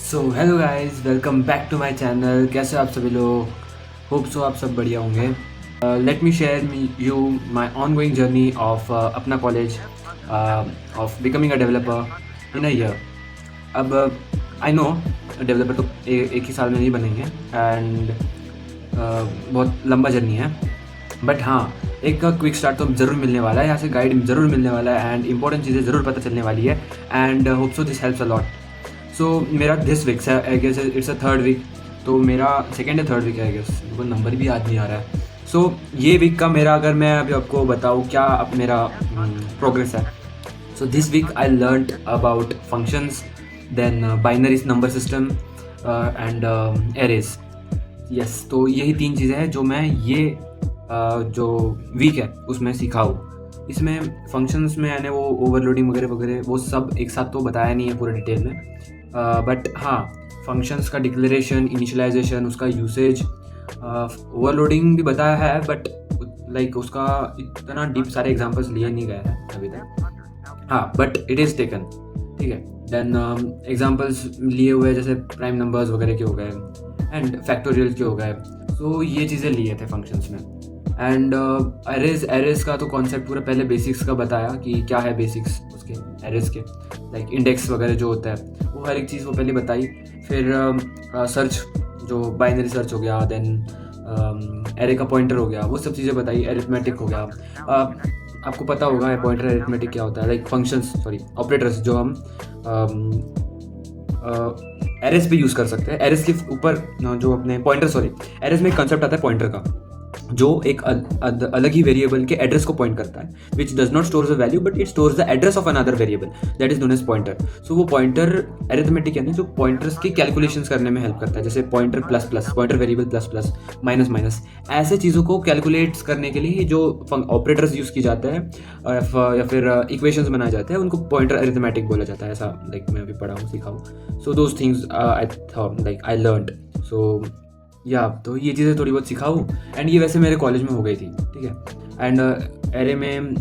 So hello guys, welcome back to my channel. कैसे हो आप सभी लोग? होप सो आप सब बढ़िया होंगे। Let me share you my ongoing journey of अपना college of becoming a developer in a year. अब आई नो डेवलपर तो एक ही साल में नहीं बनेंगे एंड बहुत लंबा जर्नी है। बट हाँ, एक क्विक स्टार्ट तो ज़रूर मिलने वाला है, यहाँ से गाइड ज़रूर मिलने वाला है एंड इंपॉर्टेंट चीज़ें ज़रूर पता चलने वाली है and hope so this helps a lot. So मेरा दिस वीक है, I guess it's a third week, तो मेरा सेकेंड या थर्ड वीक है आई गेस, मेरे को नंबर भी याद नहीं आ रहा है। सो ये वीक का मेरा, अगर मैं अभी आपको बताऊँ क्या अब मेरा प्रोग्रेस है। So this week I learned about functions, then binaries number system and arrays. Yes, तो यही तीन चीज़ें हैं जो मैं ये जो वीक है उसमें सीखा हूँ। इसमें फंक्शंस में यानी वो ओवरलोडिंग वगैरह वगैरह वो सब एक साथ तो बताया नहीं है पूरे डिटेल में, बट हाँ, फंक्शंस का डिक्लेरेशन, इनिशियलाइजेशन, उसका यूसेज, ओवरलोडिंग भी बताया है, बट लाइक उसका इतना डीप सारे एग्जांपल्स लिए नहीं गए हैं अभी तक। हाँ, बट इट इज़ टेकन, ठीक है। देन एग्जांपल्स लिए हुए जैसे प्राइम नंबर्स वगैरह के हो गए एंड फैक्टोरियल के हो गए। सो ये चीज़ें लिए थे फंक्शंस में। एंड एरेज एरेज का तो कॉन्सेप्ट पूरा पहले बेसिक्स का बताया कि क्या है बेसिक्स उसके एरेज के, लाइक इंडेक्स वगैरह जो होता है वो हर एक चीज़ वो पहले बताई। फिर सर्च, जो बाइनरी सर्च हो गया, देन एरे का पॉइंटर हो गया, वो सब चीज़ें बताई। एरिथमेटिक हो गया, आपको पता होगा पॉइंटर एरिथमेटिक क्या होता है, लाइक फंक्शंस, सॉरी ऑपरेटर्स जो हम एरेस पे यूज़ कर सकते हैं। एरेस के ऊपर जो अपने पॉइंटर, सॉरी एरेस में एक कंसेप्ट आता है पॉइंटर का, जो एक अलग ही वेरिएबल के एड्रेस को पॉइंट करता है, which does not store the value but it stores the address of another variable, that is known as pointer. So वो पॉइंटर एरिथमेटिक यानी जो पॉइंटर्स की कैलकुलेशंस करने में हेल्प करता है, जैसे pointer plus plus, pointer variable plus plus, minus minus, ऐसे चीज़ों को कैलकुलेट्स करने के लिए जो ऑपरेटर्स यूज़ किए जाते हैं या फिर इक्वेशंस बनाए जाते हैं, उनको पॉइंटर एरिथमेटिक बोला जाता है। ऐसा लाइक मैं अभी पढ़ा हूँ, सीखा हूँ। So those things I thought, like I learned. So या तो ये चीज़ें थोड़ी बहुत सिखाऊँ एंड ये वैसे मेरे कॉलेज में हो गई थी, ठीक है। एंड एरे में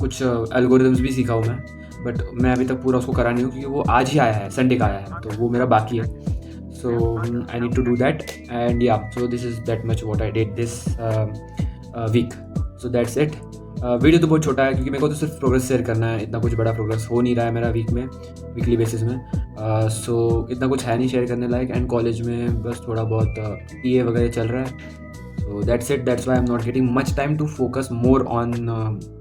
कुछ एल्गोरिदम्स भी सीखा हूँ मैं, बट मैं अभी तक पूरा उसको करा नहीं हूँ क्योंकि वो आज ही आया है, संडे का आया है, तो वो मेरा बाकी है। So I need to do that and yeah so this is that much what I did this week. So that's it. Video तो बहुत छोटा है क्योंकि मेरे को तो सिर्फ प्रोग्रेस शेयर करना है, इतना कुछ बड़ा प्रोग्रेस हो नहीं रहा है मेरा वीक में, वीकली बेसिस में। सो इतना कुछ है नहीं शेयर करने लायक, एंड कॉलेज में बस थोड़ा बहुत पीए वगैरह चल रहा है। So that's it, that's why I am not getting much time to focus more on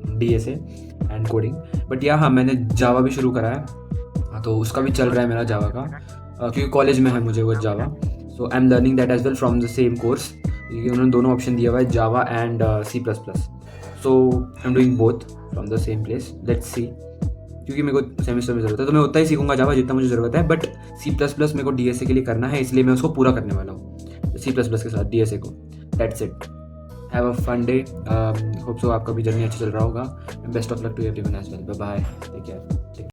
DSA and coding. But yeah हाँ, मैंने जावा भी शुरू करा है, तो उसका भी चल रहा है मेरा जावा का, क्योंकि कॉलेज में है मुझे वो Java. So I am learning that as well from the same course, क्योंकि उन्होंने दोनों ऑप्शन दिया हुआ है, Java and C plus plus. So I am doing both from the same place, let's see. क्योंकि मेरे को सेमेस्टर में ज़रूरत है तो मैं उतना ही सीखूंगा जावा जितना मुझे ज़रूरत है, बट सी प्लस प्लस मेरे को डीएसए के लिए करना है, इसलिए मैं उसको पूरा करने वाला हूँ सी प्लस प्लस के साथ डीएसए को। That's it, have a fun day, hope so आपका भी जर्नी अच्छा चल रहा होगा। Best of luck to everyone as well, bye bye, take care.